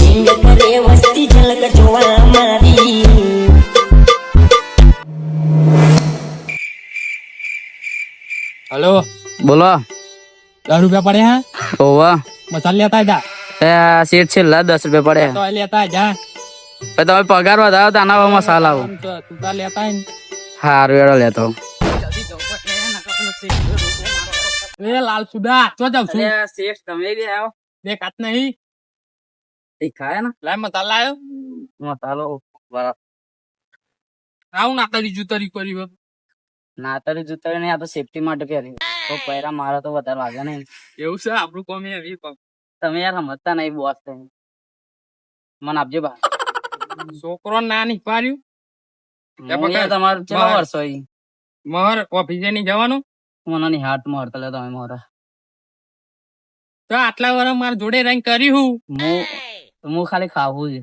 સિંગ કરે વસ્તી ઝલક જોવા મારી. હલો બોલો. 10 રૂપિયા પડે હા ઓવા મસાલા લેતા જા શેઠ છેલ્લા 10 રૂપિયા પડે. તો લેતા જા પછી તમે પગાર વધારો તો આના મસાલા આવું. તું તાર લેતા આય ને. હારું એડો લેતો. એ લાલ સુદા તો જાવ છું શેઠ તમે બી આવો. બે કાત નહીં ખાય ને લાય મસાલા આવ્યો મસાલો બરાબર. આવું ના તારી જુતરી કરી હોય. નાતરી જૂતા નહીં, આ તો સેફટી માટે પહેરી. તો પહેરા મારો તો વધારે વાગે નહીં. એવું છે આપણું કોમ એવી કોમ તમે યાર સમજતા નહીં બોસ થઈને. મને આપજે બા. છોકરો ના નહીં પાડ્યું હું યાર તમારું કેટલા વર્ષો ઈ મહર ઓફિસે નહીં જવાનું મને ની હાથ માં હડતા લે તમે મારા. તો આટલા વર્ષ મારા જોડે રહીને કર્યું હું ખાલી ખાવું જ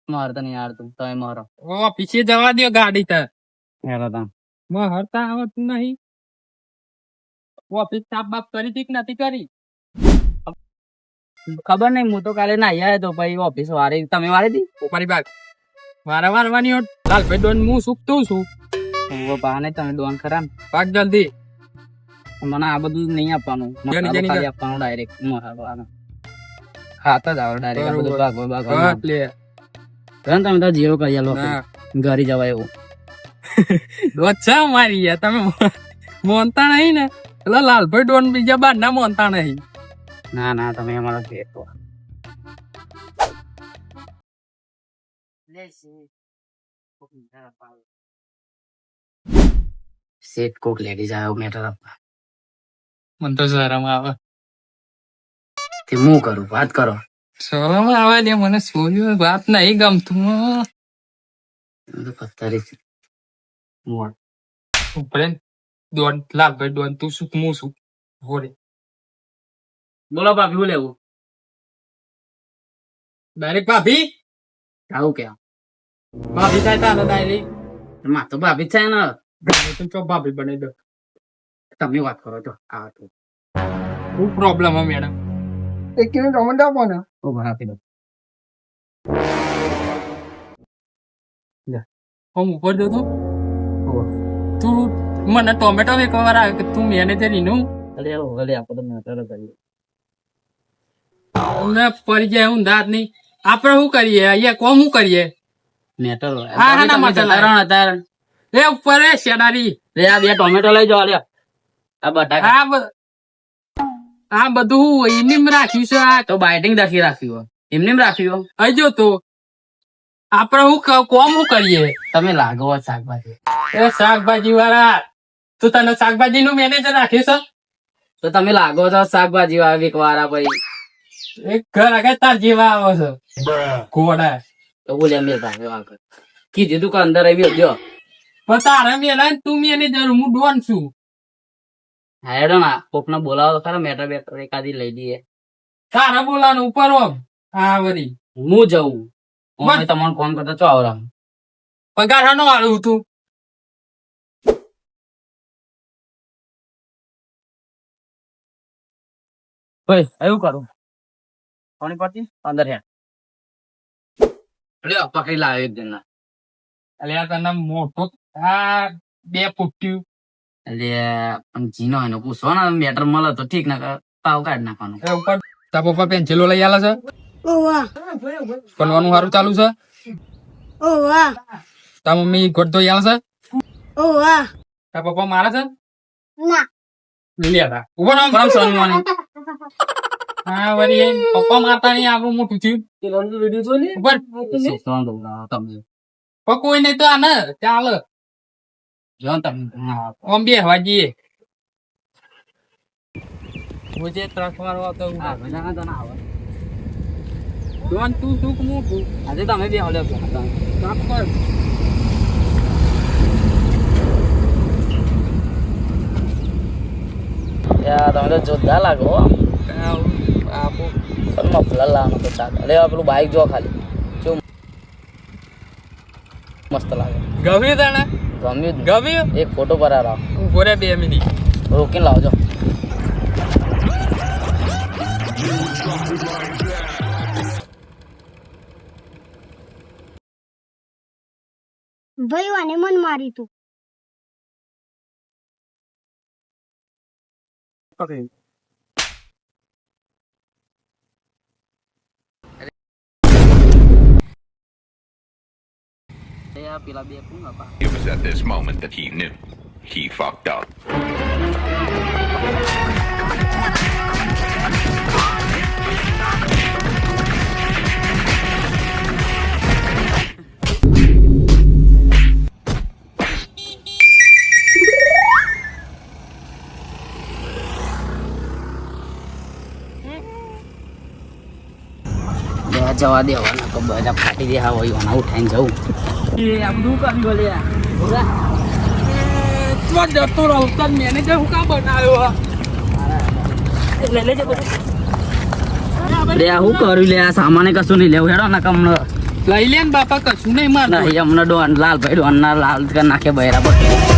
માર તો નહીં હારતું તમે મારો. ઓફિસે જવા દો ગાડી તો હેરો તા મહરતા આવતું નહીં. ઓફિસ સાફ બાફ કરી હતી કે નથી કરી ખબર નહીં. હું તો કાલે નાહી આવ્યો તો પછી ઓફિસ વાળી તમે વાળી હતી. ઉપરી બાગ વારે વારવાની હોત લાલભાઈ ડોન હું સુકતું છું. બહાને તમે દોન ખરા ને. ભાગ જલ્દી મને આ બધું નહીં આપવાનું. જેની જેની ખાલી આપવાનું ડાયરેક્ટ ખાતા જ આવે ડાયરેક્ટ. આ બધું ભાગવા ભાગવા લે તમે તો જીરો કરી આલો ના. ઘરે જવાય એવું. દોચ્છા મારી ગયા તમે મોનતા નહીં ને એટલે લાલભાઈ ડોન બીજા બાર ના મોનતા નહીં. ના ના તમે અમારા શેઠ છો. શેઠ કોક લેડીઝ આવ્યો મેટર આપવા. મને તો શરમ આવે તે હું કરું વાત કરો. શરમ આવે લે મને સોલ્યું વાત નહીં ગમતું પથ્થરી ઉપરે દોન લાલભાઈ ડોન તું શું હું શું હોરે બોલો ભાભી હું લેવું ડાયરેક્ટ ભાભી આવું ક્યાં ભાભી થાય તારે ડાયરેક્ટ માં તો ભાભી જ છે ને. તું ચો ભાભી બનાવી દો. તમે વાત કરો છો આ તો શું પ્રોબ્લેમ હે મેડમ એક કિલો ટમેટો આપો ને ઓ ભાભી દો હું ઉપર દો તું મને ટોમેટો વેચવા આવે કે તું મેનેજર નું અરે ઓલે આપો તો મેટર કરીએ. પડી જાય હું દાદ નહીં આપડે શું કરીએ અહીંયા કોમ શું કરીએ મેટર હા હા ના મસાલા એ ઉપર એ શેડારી લે આ બે ટોમેટો લઈ જાઓ. લે આ બટાકા આ બધું એમનેમ રાખ્યું છે આ તો બાઇટિંગ દખી રાખ્યું એમને રાખ્યું. અહીં જો તો આપડે શું કોમ શું કરીએ તમે લાગો શાકભાજી. એ શાકભાજી વાળા તું તને શાકભાજી નું મેનેજર રાખ્યું છે તો તમે લાગો છો શાકભાજી વાળા વીકવાળા ભાઈ. એક ઘર આગળ તાર જેવા આવે છે ઘોડા તો બોલ્યા મેં ભાગ્યો આગળ કીધું તું કે અંદર આવી દો. પણ તારે મેલા તું મેનેજર હું ડોન છું. હા હેડો ના કોકને બોલાવો ખરા મેટર બેટર એકાદી લઈ લઈએ. તારે બોલાવાનું ઉપર હોમ હા વળી હું જઉં તમને ફોન કરતા છો આવરા પગાર હાનો આલું તું ભાઈ એવું કરું કોની પડતી અંદર હે લ્યો પકડી લાવ્યો એક જણ. એટલે તને મોટો આ બે પુટ્યું એટલે પણ જીનો એનો પૂછો ને મેટર મળે તો ઠીક ના પાવ કાઢ નાખવાનું. એ ઉપર તા પપ્પા પેન્સિલો લઈ આલે છે ભણવાનું સારું ચાલુ છે તા મમ્મી ગોટ ધોઈ આલે છે તા પપ્પા મારે છે લે તા ઉભો ના પરમ સોનવાની હા વળી પપ્પા મારતા નહીં આપણું મોટું થયું ઉપર તમે પણ કોઈ નહીં તો આ ને ચાલે જો તમે આમ બે હવા જઈએ મુજે ત્રક મારો આવતો ડોન તું તું મોટું આજે તમે બે હલ્યો કાપ કર તમે તો જોરદાર લાગો આપો મફલર લાવવાનો તો ચાલે. અરે પેલું બાઈક જો ખાલી શું મસ્ત લાગે. ગમ્યું તને ગમ્યું ગમ્યું એક ફોટો પર આવો ઉભો રે 2 મિનિટ રોકીને લાવજો. ભાઈ આને મન મારી તું પેલા બે કોણ હતા? It was at this moment that he knew he fucked up. બે જવા દેવાના તો બધા ફાટી દે હોય એના ઉઠાઈને જવું આ બધું કર્યું લે તો જતો રહું તને મેનેજર હું કા બનાવ્યો લઈ લેજે બધું લે હું કર્યું લે આ સામાને કશું નહીં લેવું હેડો ને કમનો લઈ લે ને બાપા કશું નહીં માર નહીં અમને ડોન લાલભાઈ ડોન ના લાલ નાખે બહેરા પર